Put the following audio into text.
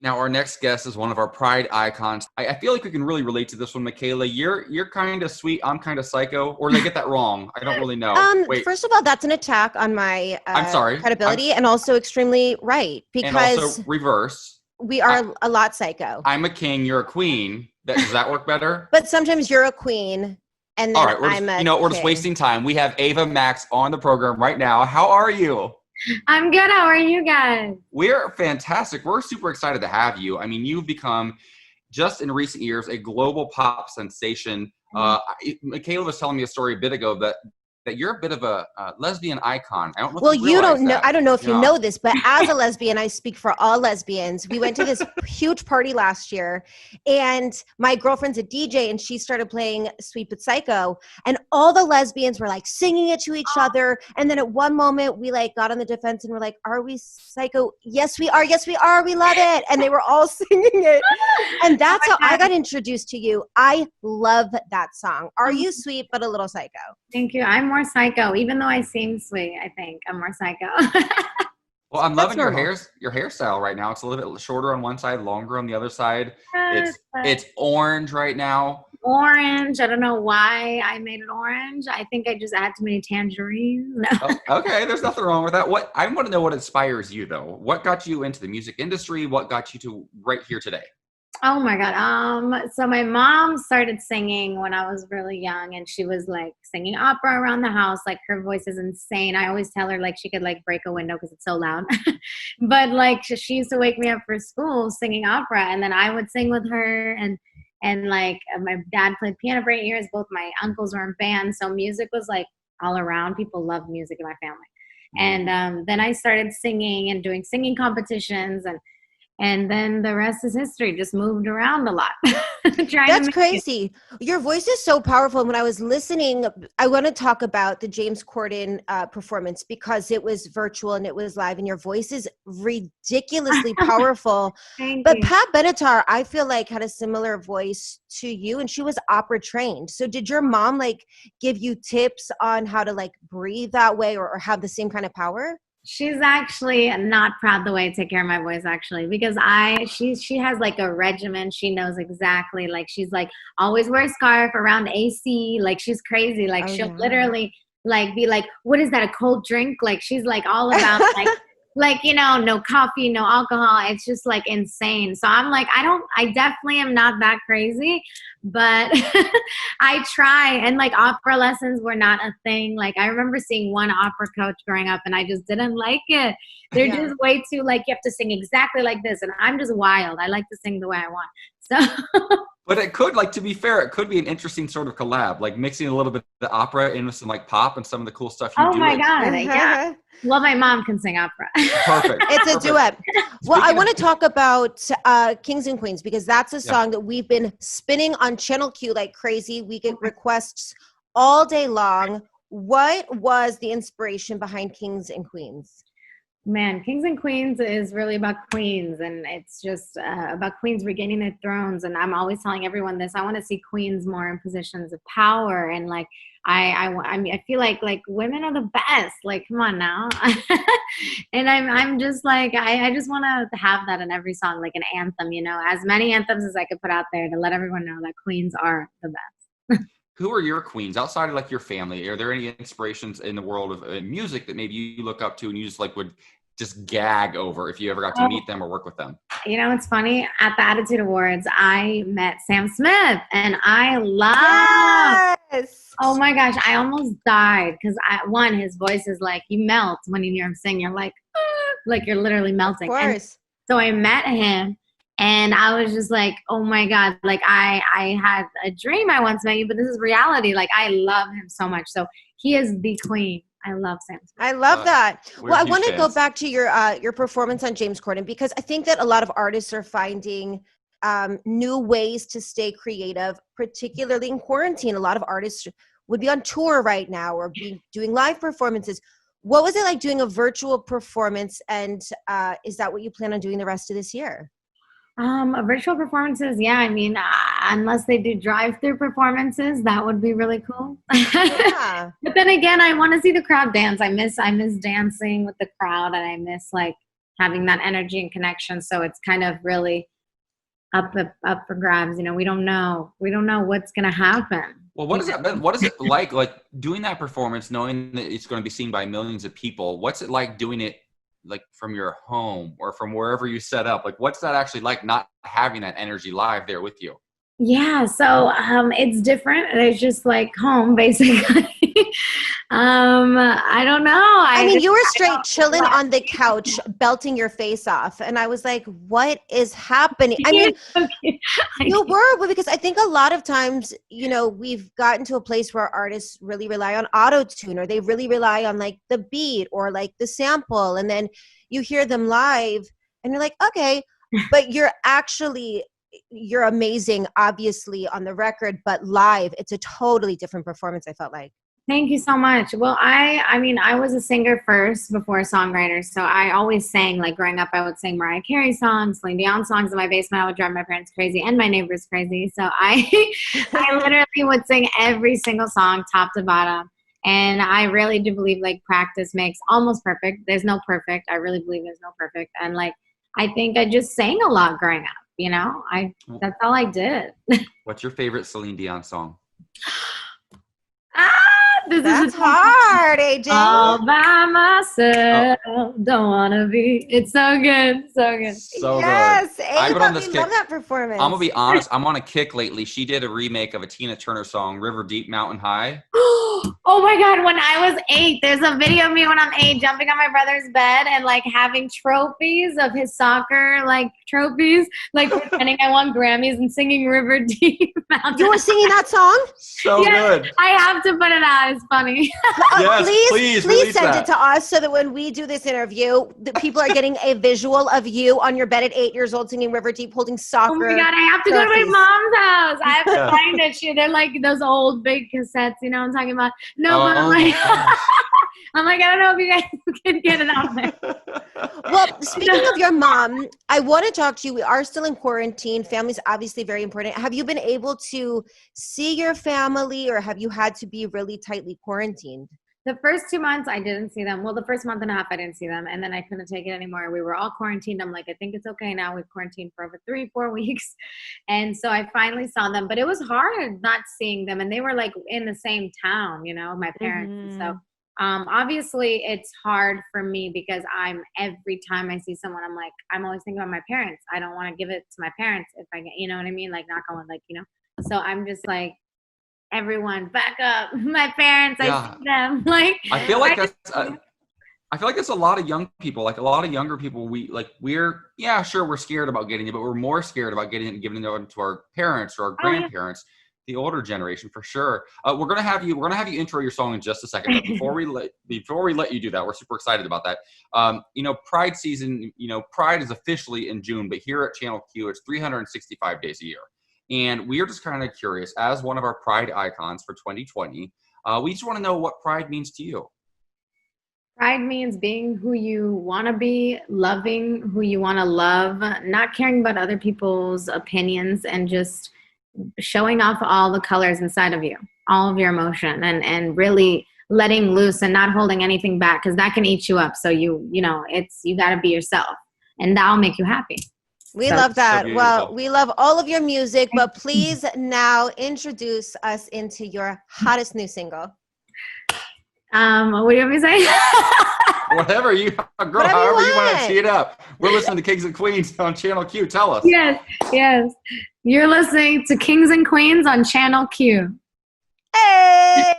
Now, our next guest is one of our pride icons. I feel like we can really relate to this one, Michaela. You're kind of sweet. I'm kind of psycho. Or did I get that wrong? I don't really know. Wait, First of all, that's an attack on my I'm sorry. credibility, and also extremely right, And also because reverse. we are a lot psycho. I'm a king. You're a queen. Does that work better? But sometimes you're a queen, and then All right. We're just king. wasting time. We have Ava Max on the program right now. How are you? I'm good. How are you guys? We're fantastic. We're super excited to have you. I mean, you've become, just in recent years, a global pop sensation. Michaela was telling me a story a bit ago that you're a bit of a lesbian icon. I don't know. Well, if you don't know. that. I don't know if you Yeah. know this, but as a lesbian, I speak for all lesbians. We went to this huge party last year, and my girlfriend's a DJ, and she started playing Sweet But Psycho, and all the lesbians were like singing it to each other. And then at one moment, we like got on the defense and we're like, "Are we psycho? Yes, we are. Yes, we are. We love it." And they were all singing it, and that's how I got introduced to you. I love that song. Are you sweet but a little psycho? Thank you. I'm more psycho, even though I seem sweet. I think I'm more psycho. Well, I'm loving your normal. hairstyle right now. It's a little bit shorter on one side, longer on the other side. Yes, It's orange right now. orange. I don't know why I made it orange. I think I just had too many tangerines. No. Oh, okay, there's nothing wrong with that. What I want to know what inspires you though. What got you into the music industry? What got you to right here today? Oh my God. So my mom started singing when I was really young, and she was like singing opera around the house. Like, her voice is insane. I always tell her like she could like break a window because it's so loud. But like she used to wake me up for school singing opera, and then I would sing with her. And like my dad played piano for 8 years. Both my uncles were in bands, so music was like all around. People loved music in my family. And then I started singing and doing singing competitions, and then the rest is history. Just moved around a lot. That's crazy. Your voice is so powerful. And when I was listening, I want to talk about the James Corden performance, because it was virtual and it was live, and your voice is ridiculously powerful. But You. Pat Benatar, I feel like, had a similar voice to you, and she was opera trained. So did your mom like give you tips on how to like breathe that way, or have the same kind of power? She's actually not proud the way I take care of my voice, actually, because she has like a regimen. She knows exactly, like, she's like always wear a scarf around AC. Like, she's crazy. Like, she'll literally like be like, "What is that, a cold drink?" Like, she's like all about like, you know, no coffee, no alcohol. It's just like insane. So I'm like, I definitely am not that crazy, but I try. And like, opera lessons were not a thing. Like, I remember seeing one opera coach growing up, and I just didn't like it. They're just way too like, you have to sing exactly like this. And I'm just wild. I like to sing the way I want. So But it could, like, to be fair, it could be an interesting sort of collab, like mixing a little bit of the opera in with some like pop and some of the cool stuff you do. oh my God. Yeah. Well, my mom can sing opera. Perfect. It's a duet. Well, I want to talk about Kings and Queens, because that's a song that we've been spinning on ChannelQ like crazy. We get requests all day long. What was the inspiration behind Kings and Queens? Man, Kings and Queens is really about queens, and it's just about queens regaining their thrones. And I'm always telling everyone this. I want to see queens more in positions of power, and like I mean, I feel like women are the best. Like, come on now. And I'm just like, I just want to have that in every song, like an anthem. You know, as many anthems as I could put out there to let everyone know that queens are the best. Who are your queens outside of like your family? Are there any inspirations in the world of music that maybe you look up to and you just like would just gag over if you ever got to meet them or work with them? You know, it's funny. At the Attitude Awards, I met Sam Smith, and I love. Yes. Oh my gosh, I almost died because his voice is like, you melt when you hear him sing. You're like, "Ah," like you're literally melting. Of course. So I met him, and I was just like, oh my God, like I had a dream I once met you, but this is reality. Like, I love him so much. So he is the queen. I love Sam Smith. I love that. Well, I want to go fans. back to your performance on James Corden, because I think that a lot of artists are finding new ways to stay creative, particularly in quarantine. A lot of artists would be on tour right now or be doing live performances. What was it like doing a virtual performance, and is that what you plan on doing the rest of this year? Virtual performances, yeah. I mean, unless they do drive-through performances, that would be really cool. Yeah. But then again, I want to see the crowd dance. I miss dancing with the crowd, and I miss like having that energy and connection. So it's kind of really up for grabs. You know, we don't know what's going to happen. Well, what is it like doing that performance, knowing that it's going to be seen by millions of people? What's it like doing it like from your home or from wherever you set up? Like, what's that actually like, not having that energy live there with you? Yeah, so it's different. It's just like home, basically. I don't know. I mean, you were straight chilling on the couch, belting your face off. And I was like, what is happening? I mean, you were, because I think a lot of times, you know, we've gotten to a place where artists really rely on auto-tune, or they really rely on like the beat or like the sample. And then you hear them live and you're like, okay, but you're amazing, obviously, on the record, but live, it's a totally different performance, I felt like. Thank you so much. Well, I mean, I was a singer first before a songwriter. So I always sang, like growing up, I would sing Mariah Carey songs, Celine Dion songs in my basement. I would drive my parents crazy and my neighbors crazy. So I literally would sing every single song top to bottom. And I really do believe like practice makes almost perfect. There's no perfect. I really believe there's no perfect. And like, I think I just sang a lot growing up. You know, that's all I did. What's your favorite Celine Dion song? That's hard, AJ. All by myself, don't wanna be. It's so good, so good. So yes, good. Ava, I've been on this we kick. love that performance. I'm gonna be honest. I'm on a kick lately. She did a remake of a Tina Turner song, "River Deep, Mountain High." Oh my God! When I was 8, there's a video of me when I'm 8 jumping on my brother's bed and like having trophies of his soccer, like trophies, like pretending I won Grammys and singing "River Deep, Mountain." You were singing that song? So good. I have to put it out. It's funny. Yes, please send it to us so that when we do this interview, the people are getting a visual of you on your bed at 8 years old singing River Deep, holding soccer. Oh my God, I have to go to my mom's house. I have to find it. They're like those old big cassettes, you know what I'm talking about? No, but I'm like, I'm like, I don't know if you guys can get it out there. Well, speaking of your mom, I want to talk to you. We are still in quarantine. Family's obviously very important. Have you been able to see your family, or have you had to be really tightly quarantined? The first 2 months I didn't see them. Well, the first month and a half I didn't see them, and then I couldn't take it anymore. We were all quarantined. I'm like, I think it's okay now. We've quarantined for over 3-4 weeks. And so I finally saw them, but it was hard not seeing them. And they were like in the same town, you know, my parents. Mm-hmm. So obviously it's hard for me because every time I see someone, I'm like, I'm always thinking about my parents. I don't want to give it to my parents if I get, you know what I mean? Like not going like, you know, so I'm just like, everyone back up. My parents, I see them. Like I feel like that's a lot of young people, like a lot of younger people. We're scared about getting it, but we're more scared about getting it and giving it to our parents or our grandparents, the older generation for sure. We're gonna have you intro your song in just a second. But before we let you do that, we're super excited about that. You know, Pride season. You know, Pride is officially in June, but here at ChannelQ, it's 365 days a year. And we are just kind of curious, as one of our Pride icons for 2020, we just want to know what Pride means to you. Pride means being who you want to be, loving who you want to love, not caring about other people's opinions, and just showing off all the colors inside of you, all of your emotion, and really letting loose and not holding anything back, because that can eat you up. So you got to be yourself, and that'll make you happy. We love that. Well, we love all of your music, but please now introduce us into your hottest new single. What do you want me to say? Whatever you, girl, however you want to tee it up. We're listening to Kings and Queens on ChannelQ. Tell us. Yes. You're listening to Kings and Queens on ChannelQ. Hey!